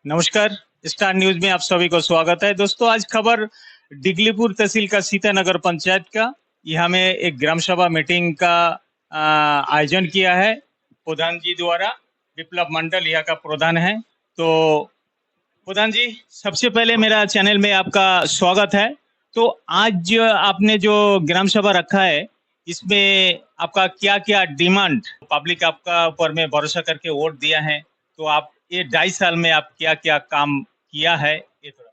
नमस्कार। Star news में आप सभी को स्वागत है। दोस्तों, आज खबर डिगलीपुर तहसील का सीतानगर पंचायत का। यहाँ में एक ग्राम सभा मीटिंग का आयोजन किया है प्रधान जी द्वारा। विप्लव मंडल यहाँ का प्रधान है। तो प्रधान जी, सबसे पहले मेरा चैनल में आपका स्वागत है। तो आज आपने जो ग्राम सभा रखा है, इसमें आपका क्या क्या डिमांड, पब्लिक आपका ऊपर में भरोसा करके वोट दिया है, तो आप ये 2.5 साल में आप क्या क्या काम किया है, ये थोड़ा।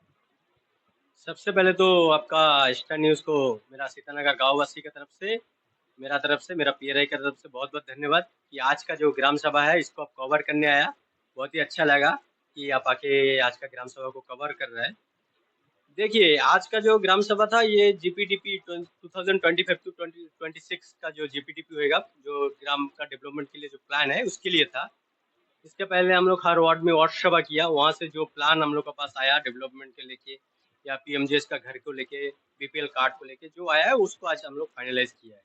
सबसे पहले तो आपका स्टार न्यूज़ को मेरा सीतानगर गाँव वासी की तरफ से मेरा पीआरआई की तरफ से बहुत बहुत धन्यवाद कि आज का जो ग्राम सभा है इसको आप कवर करने आया। बहुत ही अच्छा लगा कि आप आके आज का ग्राम सभा को कवर कर रहे हैं। देखिए, आज का जो ग्राम सभा था ये जीपीडीपी 2025 टू 2026 का जो जीपीडीपी होएगा, जो ग्राम का डेवलपमेंट के लिए जो प्लान है उसके लिए था। इसके पहले हम लोग हर वार्ड में वार्ड सभा किया, वहाँ से जो प्लान हम लोग के पास आया डेवलपमेंट के लेके या पीएमजीएस का घर को लेके, बीपीएल कार्ड को लेके जो आया है उसको आज हम लोग फाइनलाइज किया है।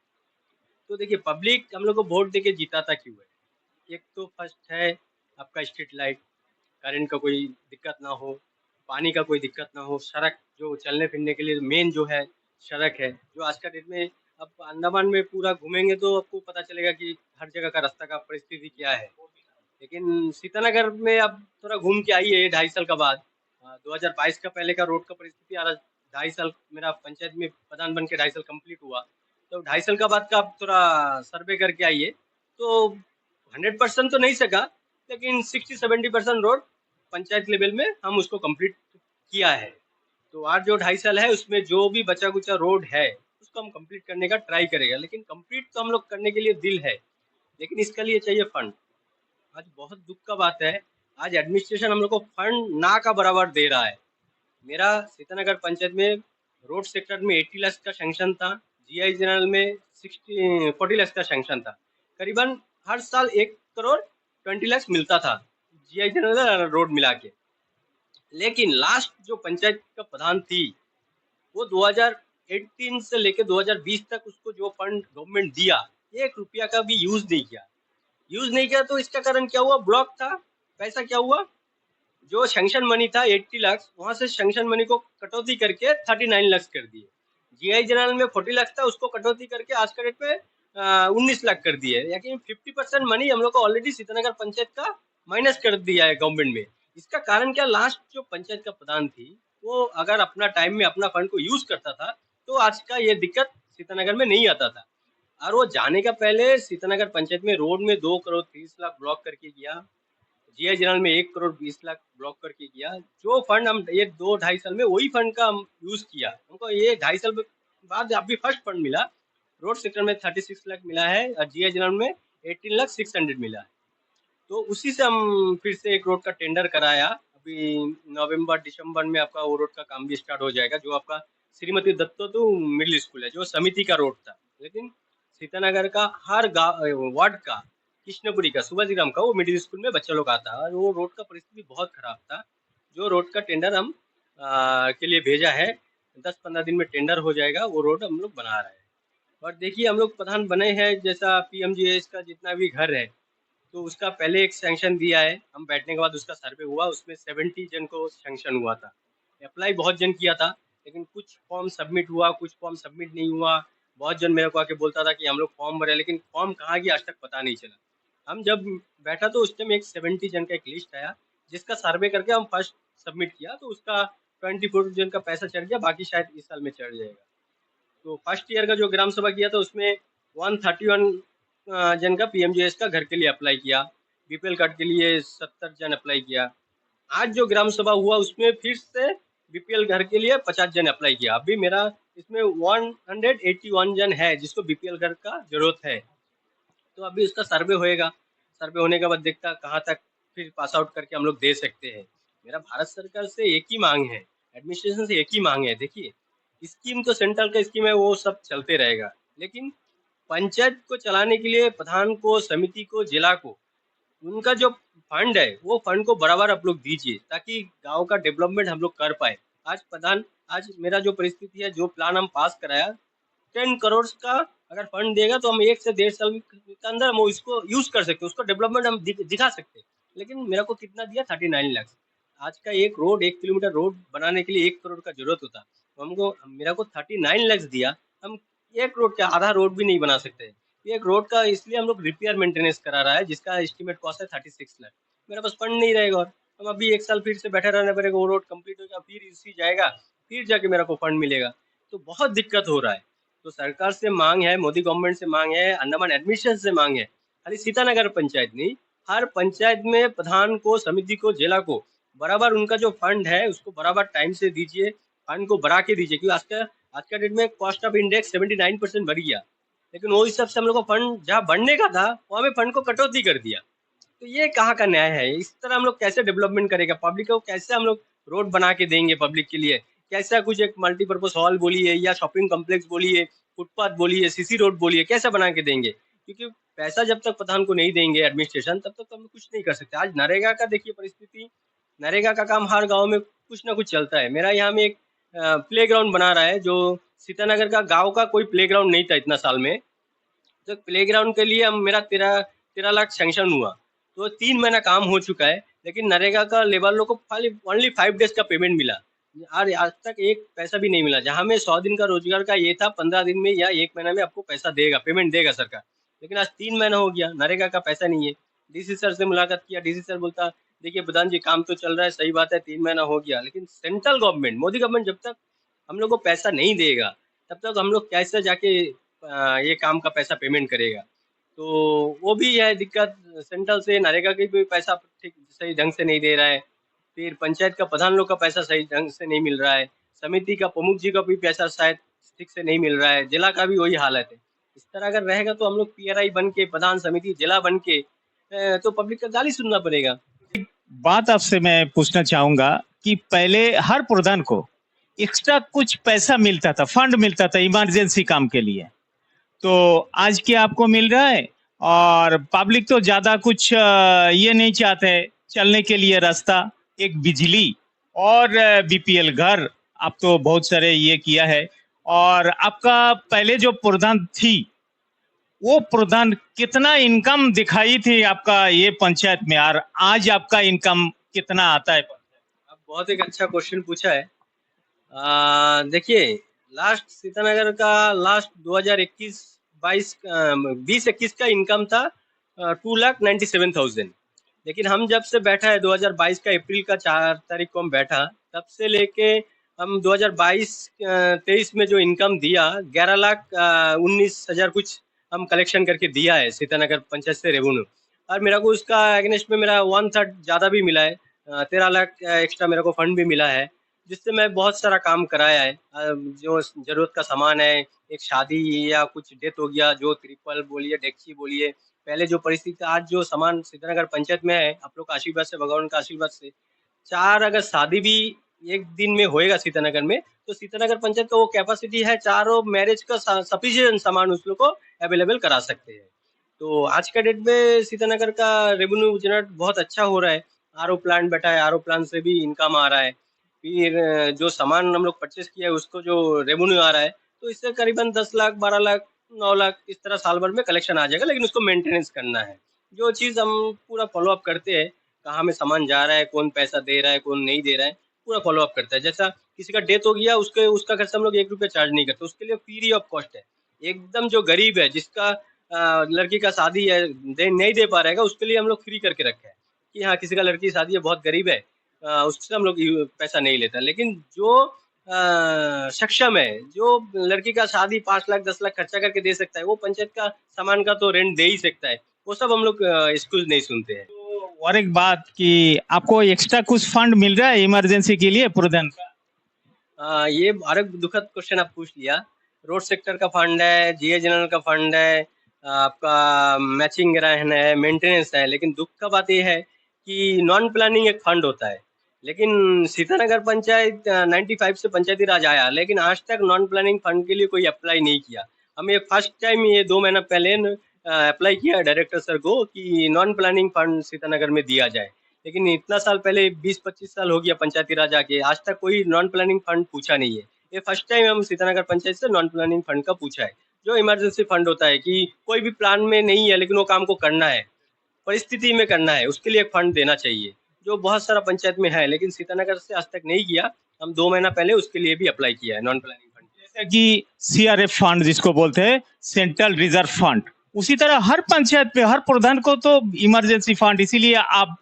तो देखिए, पब्लिक हम लोग को वोट देके जिताता क्यों है? एक तो फर्स्ट है आपका स्ट्रीट लाइट, करंट का कोई दिक्कत ना हो, पानी का कोई दिक्कत ना हो, सड़क जो चलने फिरने के लिए मेन जो है सड़क है, जो आज का डेट में अब अंडमान में पूरा घूमेंगे तो आपको पता चलेगा कि हर जगह का रास्ता का परिस्थिति क्या है। लेकिन सीतानगर में अब थोड़ा घूम के आई है 2.5 साल का बाद। 2022 का पहले का रोड का परिस्थिति आज 2.5 साल मेरा पंचायत में प्रधान बन के 2.5 साल कंप्लीट हुआ, तो 2.5 साल का बाद का आप थोड़ा सर्वे करके आइए। तो 100% तो नहीं सका, लेकिन 60-70% रोड पंचायत लेवल में हम उसको कंप्लीट किया है। तो आज जो 2.5 साल है उसमें जो भी बचा कुचा रोड है उसको हम कंप्लीट करने का ट्राई करेगा। लेकिन कंप्लीट तो हम लोग करने के लिए दिल है, लेकिन इसके लिए चाहिए फंड। आज बहुत दुख का बात है, आज एडमिनिस्ट्रेशन हम लोग को फंड ना का बराबर दे रहा है। मेरा सीतानगर पंचायत में रोड सेक्टर में 80 लाख का सैंक्शन था, जीआई जनरल में 40 लाख का सैंक्शन था। करीबन हर साल 1 करोड़ 20 लाख मिलता था जीआई जनरल रोड मिला के। लेकिन लास्ट जो पंचायत का प्रधान थी वो 2018 से लेकर 2020 तक उसको जो फंड गवर्नमेंट दिया, 1 रुपया का भी यूज नहीं किया। तो इसका कारण क्या हुआ? ब्लॉक था, पैसा क्या हुआ, जो सैंक्शन मनी था 80 लाख, वहां से सैंक्शन मनी को कटौती करके 39 लाख कर दिए। जीआई जनरल में 40 लाख था, उसको कटौती करके आज का डेट पे 19 लाख कर दिए। यानी 50% मनी हम लोग को ऑलरेडी सीतानगर पंचायत का माइनस कर दिया है गवर्नमेंट में। इसका कारण क्या? लास्ट जो पंचायत का प्रधान थी वो अगर अपना टाइम में अपना फंड को यूज करता था तो आज का ये दिक्कत सीतानगर में नहीं आता था। और वो जाने का पहले सीतानगर पंचायत में रोड में 2 करोड़ 30 लाख ब्लॉक करके किया, जीआई जनरल में 1 करोड़ 20 लाख ब्लॉक करके किया। जो फंड हम ये 2-2.5 साल में वही फंड का हम यूज किया। हमको ये 2.5 साल बाद अभी फर्स्ट फंड मिला, रोड सेक्टर में 36 लाख मिला है और जीआई जनरल में 18 लाख 600 मिला है। तो उसी से हम फिर से एक रोड का टेंडर कराया। अभी नवंबर दिसंबर में आपका वो रोड का काम भी स्टार्ट हो जाएगा, जो आपका श्रीमती दत्तो तो मिडिल स्कूल है, जो समिति का रोड था। लेकिन सीतानगर का हर गाँव वार्ड का, कृष्णपुरी का, सुभाजीराम का वो मिडिल स्कूल में बच्चा लोग आता है और वो रोड का परिस्थिति बहुत खराब था। जो रोड का टेंडर हम के लिए भेजा है, 10-15 दिन में टेंडर हो जाएगा, वो रोड हम लोग बना रहे हैं। और देखिए, हम लोग प्रधान बने हैं, जैसा पीएमजीएस का जितना भी घर है तो उसका पहले एक सैंक्शन दिया है। हम बैठने के बाद उसका सर्वे हुआ, उसमें 70 जन को सैंक्शन हुआ था। अप्लाई बहुत जन किया था, लेकिन कुछ फॉर्म सबमिट हुआ, कुछ फॉर्म सबमिट नहीं हुआ। बहुत जन मेरे को आके बोलता था कि हम लोग फॉर्म भरे, लेकिन फॉर्म कहाँ गया आज तक पता नहीं चला। हम जब बैठा तो उस टाइम एक 70 जन का एक लिस्ट आया, जिसका सर्वे करके हम फर्स्ट सबमिट किया, तो उसका 24 जन का पैसा चढ़ गया, बाकी शायद इस साल में चढ़ जाएगा। तो फर्स्ट ईयर का जो ग्राम सभा किया था उसमें 131 जन का पीएमजीएस का घर के लिए अप्लाई किया, बीपीएल कार्ड के लिए 70 जन अप्लाई किया। आज जो ग्राम सभा हुआ उसमें फिर से बीपीएल घर के लिए 50 जन अप्लाई किया। अभी मेरा इसमें 181 जन है जिसको बीपीएल घर का जरूरत है। तो अभी उसका सर्वे होएगा, सर्वे होने के बाद देखता कहाँ तक फिर पास आउट करके हम लोग दे सकते हैं। मेरा भारत सरकार से एक ही मांग है, एडमिनिस्ट्रेशन से एक ही मांग है। देखिए, स्कीम तो सेंट्रल का स्कीम है, वो सब चलते रहेगा, लेकिन पंचायत को चलाने के लिए प्रधान को, समिति को, जिला को, उनका जो फंड है वो फंड को बराबर आप लोग दीजिए, ताकि गांव का डेवलपमेंट हम लोग कर पाए। आज प्रधान, आज मेरा जो परिस्थिति है, जो प्लान हम पास कराया 10 करोड़ का अगर फंड देगा तो हम 1 से 1.5 साल के अंदर हम इसको यूज कर सकते हैं, उसको डेवलपमेंट हम दिखा सकते हैं। लेकिन मेरा को कितना दिया? 39 लाख। आज का एक रोड 1 किलोमीटर रोड बनाने के लिए 1 करोड़ का जरूरत होता, तो हमको मेरा को 39 लाख दिया, हम एक रोड का आधा रोड भी नहीं बना सकते। एक रोड का इसलिए हम लोग रिपेयर मेंटेनेंस करा रहा है, जिसका एस्टिमेट कॉस्ट है 36 लाख। मेरे पास फंड नहीं रहेगा, और हम अभी 1 साल फिर से बैठे रहना पड़ेगा, वो रोड कंप्लीट होगा, फिर इसी जाएगा, फिर जाके मेरे को फंड मिलेगा। तो बहुत दिक्कत हो रहा है। तो सरकार से मांग है, मोदी गवर्नमेंट से मांग है, अंडमान एडमिनिस्ट्रेशन से मांग है, खाली सीतानगर पंचायत नहीं, हर पंचायत में प्रधान को, समिति को, जिला को बराबर उनका जो फंड है उसको बराबर टाइम से दीजिए, फंड को बढ़ा के दीजिए, क्योंकि आज का डेट में कॉस्ट ऑफ इंडेक्स 79% बढ़ गया, लेकिन वो हिसाब से हम लोग को फंड जहाँ बढ़ने का था वहाँ पे फंड को कटौती कर दिया। तो ये कहाँ का न्याय है? इस तरह हम लोग कैसे डेवलपमेंट करेगा? पब्लिक को कैसे हम लोग रोड बना के देंगे पब्लिक के लिए? कैसा कुछ एक मल्टीपर्पज हॉल बोलिए या शॉपिंग कॉम्प्लेक्स बोलिए, फुटपाथ बोलिए, सीसी रोड बोलिए, कैसे बना के देंगे? क्योंकि पैसा जब तक प्रधान को नहीं देंगे एडमिनिस्ट्रेशन, तब तक तो हम लोग कुछ नहीं कर सकते। आज नरेगा का देखिए परिस्थिति, नरेगा का काम हर गांव में कुछ ना कुछ चलता है। मेरा यहाँ में एक प्ले ग्राउंड बना रहा है, जो सीतानगर का गांव का कोई प्ले ग्राउंड नहीं था इतना साल में। तो प्ले ग्राउंड के लिए हम मेरा 13 लाख सैंक्शन हुआ, तो 3 महीना काम हो चुका है, लेकिन नरेगा का लेबर लोग को खाली ओनली 5 डेज का पेमेंट मिला, और आज तक एक पैसा भी नहीं मिला। जहाँ में 100 दिन का रोजगार का ये था, 15 दिन में या 1 महीना में आपको पैसा देगा, पेमेंट देगा सरकार, लेकिन आज 3 महीना हो गया, नरेगा का पैसा नहीं है। डीसी सर से मुलाकात किया, डीसी सर बोलता देखिए प्रधान जी काम तो चल रहा है, सही बात है, 3 महीना हो गया, लेकिन सेंट्रल गवर्नमेंट, मोदी गवर्नमेंट जब तक हम लोग को पैसा नहीं देगा, तब तक हम लोग कैसे जाके ये काम का पैसा पेमेंट करेगा? तो वो भी है दिक्कत। सेंट्रल से नरेगा के भी पैसा ठीक सही ढंग से नहीं दे रहा है, फिर पंचायत का प्रधान लोग का पैसा सही ढंग से नहीं मिल रहा है, समिति का प्रमुख जी का भी पैसा शायद ठीक से नहीं मिल रहा है, जिला का भी वही हालत है। इस तरह अगर रहेगा तो हम लोग पीआरआई बन के, प्रधान समिति जिला बन के, तो पब्लिक का गाली सुनना पड़ेगा। बात आपसे मैं पूछना चाहूंगा कि पहले हर प्रधान को एक्स्ट्रा कुछ पैसा मिलता था, फंड मिलता था इमरजेंसी काम के लिए, तो आज क्या आपको मिल रहा है? और पब्लिक तो ज्यादा कुछ ये नहीं चाहते चलने के लिए रास्ता, एक बिजली और बीपीएल घर, आप तो बहुत सारे ये किया है। और आपका पहले जो प्रधान थी, वो प्रधान कितना इनकम दिखाई थी आपका ये पंचायत में, और आज आपका इनकम कितना आता है? अब बहुत एक अच्छा क्वेश्चन पूछा है। देखिए, लास्ट सीतानगर का लास्ट 2021-22 20-21 का इनकम था 2,97,000, लेकिन हम जब से बैठा है 2022 का अप्रैल का 4 तारीख को हम बैठा, तब से लेके हम 2022-23 में जो इनकम दिया 11,19,000 कुछ हम कलेक्शन करके दिया है सीतानगर पंचायत से रेवेन्यू, और मेरा को उसका अगेंस्ट में मेरा 1/3 ज़्यादा भी मिला है, 13 लाख एक्स्ट्रा मेरे को फंड भी मिला है, जिससे मैं बहुत सारा काम कराया है। जो ज़रूरत का सामान है, एक शादी या कुछ डेथ हो गया, जो त्रिपल बोलिए, डेक्ची बोलिए, पहले जो परिस्थिति, आज जो सामान सीतानगर पंचायत में है, आप लोग का आशीर्वाद से, भगवान का आशीर्वाद से, 4 अगर शादी भी एक दिन में होएगा सीतानगर में, तो सीतानगर पंचायत का वो कैपेसिटी है, चारों मैरिज का सफिशिएंट सामान उस लोग को अवेलेबल करा सकते हैं। तो आज का डेट में सीतानगर का रेवेन्यू जनरेट बहुत अच्छा हो रहा है। आरओ प्लांट बैठा है, आरओ प्लांट से भी इनकम आ रहा है, फिर जो सामान हम लोग परचेस किया है उसको जो रेवेन्यू आ रहा है, तो इससे करीबन 10 लाख, 12 लाख, 9 लाख इस तरह साल भर में कलेक्शन आ जाएगा, लेकिन उसको मेंटेनेंस करना है। जो चीज़ हम पूरा फॉलो अप करते हैं, कहाँ में सामान जा रहा है, कौन पैसा दे रहा है, कौन नहीं दे रहा है, पूरा फॉलो अप करता है। जैसा किसी का डेथ हो गया, उसके उसका खर्च हम लोग 1 रुपया चार्ज नहीं करते, उसके लिए फ्री ऑफ कॉस्ट है। एकदम जो गरीब है, जिसका लड़की का शादी है, नहीं दे पा रहेगा, उसके लिए हम लोग फ्री करके रखे हैं कि हाँ किसी का लड़की की शादी है, बहुत गरीब है, उससे हम लोग पैसा नहीं लेता। लेकिन जो सक्षम है, जो लड़की का शादी 5 लाख 10 लाख खर्चा करके दे सकता है, वो पंचायत का सामान का तो रेंट दे ही सकता है, वो सब हम लोग एक्सक्यूज नहीं सुनते हैं। तो और एक बात कि आपको एक्स्ट्रा कुछ फंड मिल रहा है इमरजेंसी के लिए प्रधान का? ये और एक दुखद क्वेश्चन आप पूछ लिया। रोड सेक्टर का फंड है, जीए जनरल का फंड है, आपका मैचिंग ग्रांट है, मेंटेनेंस है, लेकिन दुख का बात ये है कि नॉन प्लानिंग एक फंड होता है। लेकिन सीतानगर पंचायत 95 से पंचायती राज आया, लेकिन आज तक नॉन प्लानिंग फंड के लिए कोई अप्लाई नहीं किया। हम ये फर्स्ट टाइम ये 2 महीना पहले अप्लाई किया डायरेक्टर सर को कि नॉन प्लानिंग फंड सीतानगर में दिया जाए, लेकिन इतना साल पहले 20-25 साल हो गया पंचायती राज आके, आज तक कोई नॉन प्लानिंग फंड पूछा नहीं है। ये फर्स्ट टाइम हम सीतानगर पंचायत से नॉन प्लानिंग फंड का पूछा है। जो इमरजेंसी फंड होता है कि कोई भी प्लान में नहीं है, लेकिन वो काम को करना है, परिस्थिति में करना है, उसके लिए एक फंड देना चाहिए। जो बहुत सारा पंचायत में है, लेकिन सीतानगर से आज तक नहीं किया। हम 2 महीना पहले उसके लिए भी अप्लाई किया है, नॉन प्लानिंग फंड। जैसे कि सीआरएफ फंड जिसको बोलते हैं, सेंट्रल रिजर्व फंड, उसी तरह हर पंचायत में हर प्रधान को तो इमरजेंसी फंड, इसीलिए आप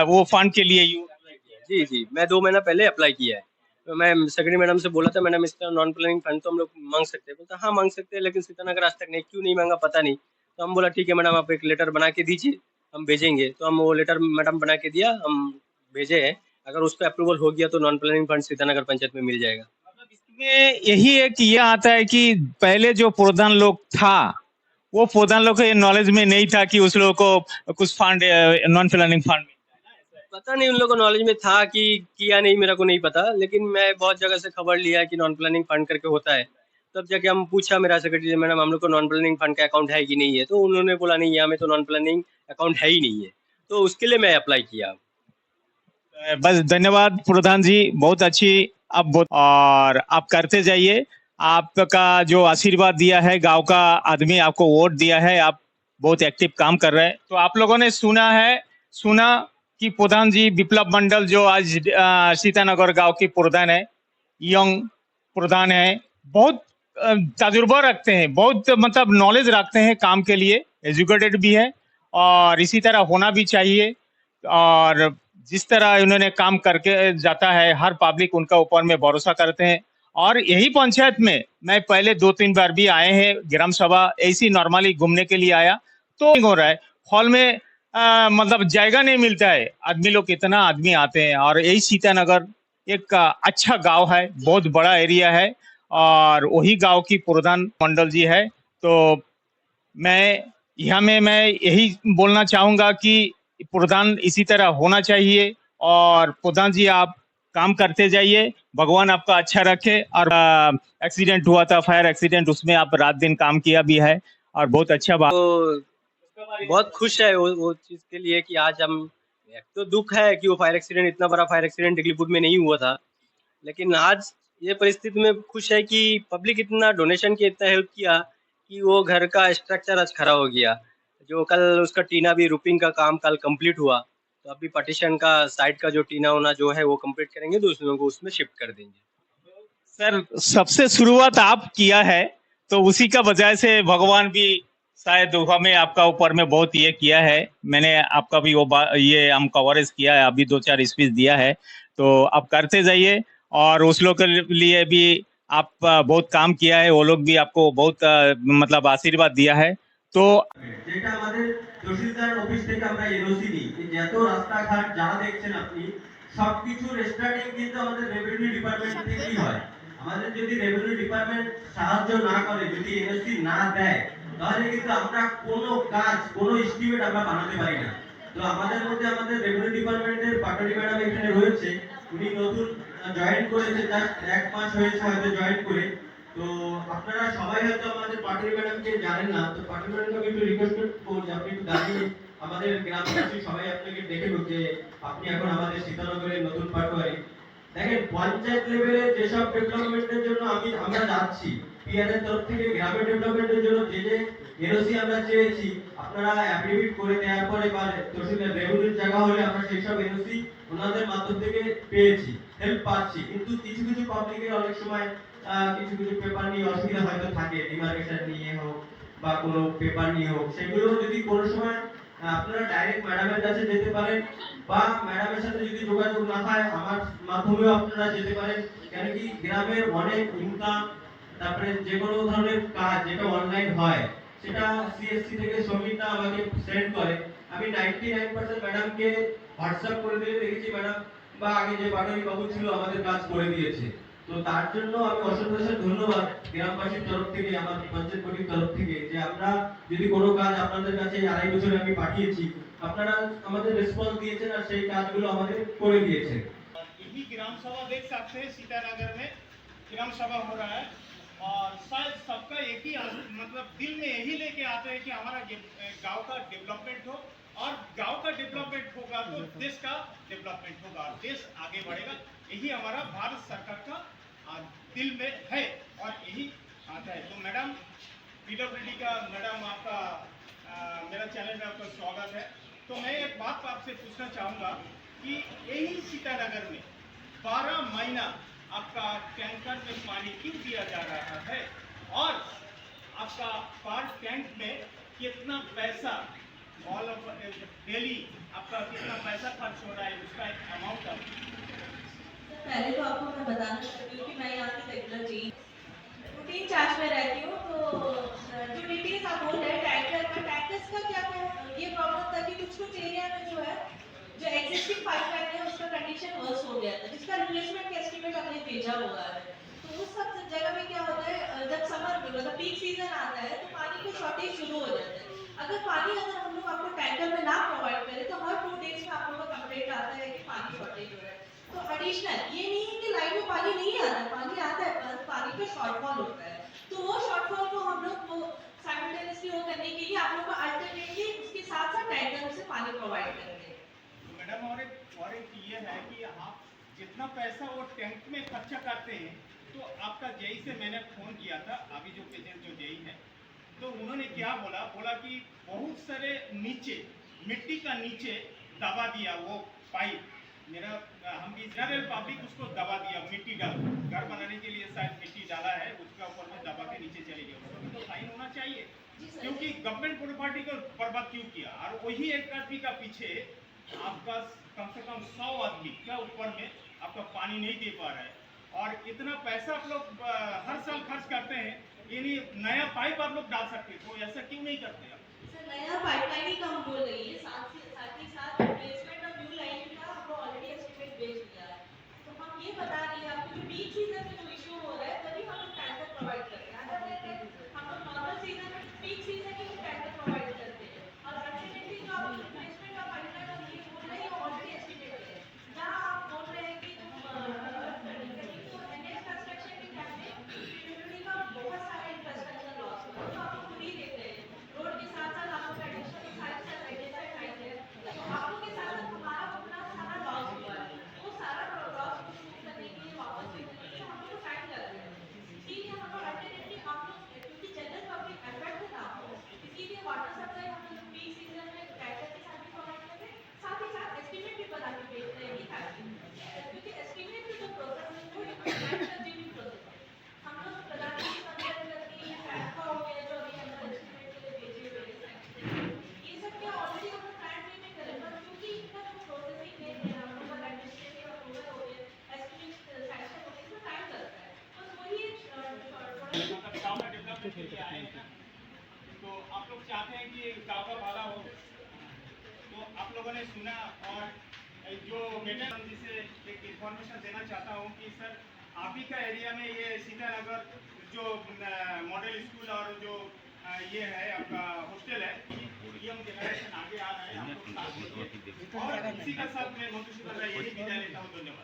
वो फंड के लिए यू अप्लाई किया है। जी, जी, मैं 2 महीना पहले अप्लाई किया है। तो मैं सेक्रेटरी मैडम से बोला था, मैडम इसका नॉन प्लानिंग फंड तो हम लोग माँग सकते हैं। बोलता हाँ, माँग सकते हैं, लेकिन सीतानगर आज तक नहीं, क्यों नहीं माँगा पता नहीं। तो हम बोला ठीक है मैडम, आप एक लेटर बना के दीजिए, हम भेजेंगे। तो हम वो लेटर मैडम बना के दिया, हम भेजे हैं। अगर उसका अप्रूवल हो गया तो non planning fund Sitanagar panchayat में मिल जाएगा। मतलब इसमें यही है कि यह आता है कि पहले जो प्रधान लोग था, वो प्रधान लोग को ये नॉलेज में नहीं था कि उस लोगों को कुछ फंड, नॉन प्लानिंग फंड। पता नहीं उन लोगों को नॉलेज में था कि किया नहीं, मेरा को नहीं पता, लेकिन मैं बहुत जगह से खबर लिया कि नॉन प्लानिंग फंड करके होता है। तब जाके हम पूछा मेरा सेक्रेटरी से, मैडम हम लोग को नॉन प्लानिंग फंड का अकाउंट है कि नहीं है? तो उन्होंने बोला नहीं, यहाँ में तो नॉन प्लानिंग अकाउंट है ही नहीं है। तो उसके लिए मैं अप्लाई किया। बस धन्यवाद प्रधान जी, बहुत अच्छी आप बहुत, और आप करते जाइए। आपका जो आशीर्वाद दिया है, गांव का आदमी आपको वोट दिया है, आप बहुत एक्टिव काम कर रहे हैं। तो आप लोगों ने सुना कि प्रधान जी विप्लव मंडल जो आज सीतानगर गांव की प्रधान है, यंग प्रधान है, बहुत तजुर्बा रखते हैं, बहुत मतलब नॉलेज रखते हैं काम के लिए, एजुकेटेड भी है, और इसी तरह होना भी चाहिए। और जिस तरह इन्होंने काम करके जाता है, हर पब्लिक उनका ऊपर में भरोसा करते हैं। और यही पंचायत में मैं पहले 2-3 बार भी आए हैं, ग्राम सभा ऐसी नॉर्मली घूमने के लिए आया, तो हो रहा है हॉल में मतलब जगह नहीं मिलता है, आदमी लोग कितना आदमी आते हैं। और यही सीतानगर एक अच्छा गांव है, बहुत बड़ा एरिया है, और वही गांव की प्रधान मंडल जी है। तो मैं यहाँ में मैं यही बोलना चाहूंगा कि प्रधान इसी तरह होना चाहिए। और प्रधान जी आप काम करते जाइए, भगवान आपका अच्छा रखे। और एक्सीडेंट हुआ था, फायर एक्सीडेंट, उसमें आप रात दिन काम किया भी है, और बहुत अच्छा बात। तो बहुत खुश है वो चीज़ के लिए कि आज हम, एक तो दुःख है कि वो फायर एक्सीडेंट, इतना बड़ा फायर एक्सीडेंट दिगलीपुर में नहीं हुआ था। लेकिन आज ये परिस्थिति में खुश है कि पब्लिक इतना डोनेशन किया, इतना हेल्प किया कि वो घर का स्ट्रक्चर आज खड़ा हो गया। जो कल उसका टीना भी रूपिंग का काम कल कंप्लीट हुआ, तो अभी पार्टीशन का साइड का जो टीना होना जो है वो कंप्लीट करेंगे, तो उस लोगों को उसमें शिफ्ट कर देंगे। सर सबसे शुरुआत आप किया है, तो उसी का वजह से भगवान भी शायद हमें आपका ऊपर में बहुत ये किया है। मैंने आपका भी ये हम कवरेज किया है, अभी 2-4 स्पीच दिया है, तो आप करते जाइए। और उस लोग के लिए भी आप बहुत काम किया है, वो लोग भी आपको बहुत मतलब आशीर्वाद दिया है। तो যেটা আমাদের তহসিলদার অফিস থেকে আমরা এনওসি নিই, এই যত রাস্তাঘাট যা দেখছেন আপনি, সবকিছুর স্টার্টিং কিন্তু আমাদের রেভিনিউ ডিপার্টমেন্ট থেকেই হয়। আমাদের যদি রেভিনিউ ডিপার্টমেন্ট সাহায্য না করে, যদি এনওসি না দেয়, তাহলে কিন্তু আমরা কোনো কাজ, কোনো এস্টিমেট আমরা বানাতে পারি না। তো আমাদের মধ্যে আমাদের রেভিনিউ ডিপার্টমেন্টের পাটরি ম্যাডাম এখানে রয়েছে, উনি নতুন জয়েন করেছে, জাস্ট 1 মাস হয়েছে হয়তো জয়েন করে। তো আপনারা সবাই হয়তো আমাদের পাটরি ম্যাডামকে জানেন না, তো পাটরি ম্যাডামকে একটু রিকোয়েস্ট করব যে আপনি একটু দাঁড়িয়ে আমাদের গ্রামবাসী সবাই আপনাকে দেখে যে আপনি এখন আমাদের সীতানগরের নতুন পাটোয়ারি। দেখেন পঞ্চায়েত লেভেলে যেসব ডেভেলপমেন্টের জন্য আমরা যাচ্ছি, পিআর এর তরফ থেকে গ্রামের ডেভেলপমেন্টের জন্য যে এনওসি আমরা চেয়েছি, আপনারা অ্যাফিডেভিট করে দেওয়ার পরে বা তহসিলদার রেভিনিউর জায়গা হলে আমরা সেই সব এনওসি ওনাদের মাধ্যম থেকে পেয়েছি, হেল্প পাচ্ছি। কিন্তু কিছু কিছু পাবলিকের অনেক সময় কিছু কিছু পেপার নিয়ে অসুবিধা হয়তো থাকে, ডিমার্কেশন নিয়ে হোক বা কোনো পেপার নিয়ে হোক, সেগুলো যদি কোনো সময় আপনারা ডাইরেক্ট ম্যাডামের কাছে যেতে পারেন, বা ম্যাডামের সাথে যদি যোগাযোগ না হয় আমার মাধ্যমেও আপনারা যেতে পারেন। কেন কি গ্রামের অনেক ইনকাম, তারপরে যে কোনো ধরনের কাজ যেটা অনলাইন হয়, সেটা সিএসসি থেকে সমিতা আমাকে সেন্ড করে, আমি 99% ম্যাডামকে হোয়াটসঅ্যাপ করে দিয়ে দেখেছি ম্যাডাম বা আগে যে পাটোয়ারি বাবু ছিল আমাদের কাজ করে দিয়েছে। তো তার জন্য আমি অসংখ্য ধন্যবাদ গ্রামবাসীর তরফ থেকে, আমার পঞ্চায়েত কমিটির তরফ থেকে, যে আমরা যদি কোনো কাজ আপনাদের কাছে 2.5 বছরে আমি পাঠিয়েছি, আপনারা আমাদের রেসপন্স দিয়েছেন আর সেই কাজগুলো আমাদের করে দিয়েছেন। यही ग्राम सभा देख सकते हैं, सीतानगर में ग्राम सभा हो रहा है, और शायद सबका एक ही मतलब दिल में यही लेके आते हैं कि हमारा गांव का डेवलपमेंट हो, और गांव का डेवलपमेंट होगा तो देश का डेवलपमेंट होगा, और देश आगे बढ़ेगा। यही हमारा भारत सरकार का दिल में है, और यही आता है। तो मैडम पीडब्ल्यूडी का मैडम आपका मेरा चैनल में आपका स्वागत है। तो मैं एक बात आपसे पूछना चाहूँगा कि यही सीतानगर में 12 महीना आपका टैंकर में पानी क्यों दिया जा रहा है और आपका पर टैंक में कितना पैसा ऑल ऑफ डेली आपका कितना पैसा खर्च हो रहा है, उसका एक अमाउंट आप पहले तो आपको मैं बताना चाहती हूँ कि मैं यहाँ की रेगुलर जी रूटीन चार्ज में रहती हूँ। तो जो डिटेल्स आप बोल रहे हैं टैंकर्स का क्या ये प्रॉब्लम था कि कुछ कुछ एरिया में जो है जो एग्जिस्टिंग पाइपलाइन है उसका कंडीशन वर्स हो गया था, जिसका रिप्लेसमेंट का एस्टिमेट हमने भेजा हुआ है। तो उस सब जगह में क्या होता है, जब समर मतलब पीक सीजन आता है तो पानी का शॉर्टेज शुरू हो जाता है। अगर हम लोग आपको टैंकर में ना प्रोवाइड करें तो हर 2 डेज में आप लोगों का कंप्लेंट आता है कि पानी शॉर्टेज हो रहा है। तो एडिशनल ये नहीं है कि लाइन में पानी नहीं आता है, पानी आता है पर पानी का शॉर्टफॉल होता है। तो वो शॉर्टफॉल को हम लोग वो साइमल्टेनियसली वो करने के लिए आप लोग को अल्टरनेटली उसके साथ साथ टैंकर से पानी प्रोवाइड करेंगे। तो मैडम और एक ये है कि आप जितना पैसा वो टैंक में खर्चा करते हैं, तो आपका जेई से मैंने फ़ोन किया था, अभी जो पेशेंट जो जेई है, तो उन्होंने क्या बोला कि बहुत सारे नीचे मिट्टी का नीचे दबा दिया वो पाइप हम भी जनरल पब्लिक उसको दबा दिया, मिट्टी डाल घर बनाने के लिए शायद मिट्टी डाला है, उसका ऊपर में दबा के नीचे चली गई। उसको भी तो फाइन होना चाहिए, क्योंकि गवर्नमेंट प्रॉपर्टी को बर्बाद क्यों किया। और वही एक आदमी का पीछे आपका कम से कम 100 आदमी का ऊपर में आपका पानी नहीं दे पा रहा है, और इतना पैसा आप लोग हर साल खर्च करते हैं, यानी नया पाइप आप लोग डाल सकते, तो ऐसा क्यों नहीं करते आप? सर नया पाइपलाइन ही कम बोल रही है, साथ ही साथ रिप्लेसमेंट ऑफ न्यू लाइन का हमको ऑलरेडी एस्टिमेट भेज दिया है। तो हम ये बता रहे हैं आपको जो पीक सीजन में जो इशू हो रहा है तभी हम लोग टैंकर प्रोवाइड कर रहे हैं। अदरवाइज हम लोग नॉर्मल सीजन में पीक सीजन ही टैंकर प्रोवाइड करते हैं। और अल्टरनेटली जो आप रिप्लेसमेंट ऑफ पाइपलाइन और ये बोल रहे हैं ऑलरेडी एस्टिमेट है। जहाँ आप बोल रहे हैं कि एनएच कंस्ट्रक्शन के टाइम में पीडब्ल्यूडी का बहुत सारा इंफ्रास्ट्रक्चर लॉस हुआ, तो आप खुद ही देख रहे हैं रोड के साथ साथ आप लोग एडिशनल साइड से आइडेंटिफाई है, तो आप लोग के साथ साथ हमारा अपना सारा लॉस हुआ है। वो सारा लॉस को शुरू करने के लिए वापस करने के लिए हम लोग को टाइम लग रहा है। इसीलिए हम लोग अल्टरनेटली आप लोग क्योंकि जनरल पब्लिक अफेक्ट ना हो, इसीलिए वाटर सप्लाई हम लोग पीक सीजन में टैंकर के साथ भी प्रोवाइड कर रहे हैं, साथ ही साथ एस्टिमेट भी बना के भेज रहे हैं ताकि क्योंकि एस्टिमेट की जो प्रोसेस है वो एक टाइम कंज्यूमिंग प्रोसेस है। हम लोग प्रधानमंत्री संपर्क करके ये फैक्टा हो गया जो अभी हमने एस्टिमेट के लिए भेजे हुए हैं, ये सब क्या ऑलरेडी हम लोग टाइम फ्रेम में करें, पर क्योंकि इनका जो प्रोसेसिंग है हम लोग का एडमिनिस्ट्रेटिव अप्रूवल हो गया, एस्टिमेट सैंक्शन होने में टाइम लगता है। बस वही मतलब गाँव में डेवलपमेंट के लिए आए हैं ना, तो आप लोग चाहते हैं कि गाँव का भला हो। तो आप लोगों ने सुना, और जो मैडम जी से एक इन्फॉर्मेशन देना चाहता हूँ कि सर आप ही का एरिया में ये सीतानगर जो मॉडल स्कूल और जो ये है आपका हॉस्टल है, यंग जनरेशन आगे आ रहा है, आप लोग साथ दीजिए। और इसी के साथ मैं मोदी यही विदा लेता हूँ। धन्यवाद।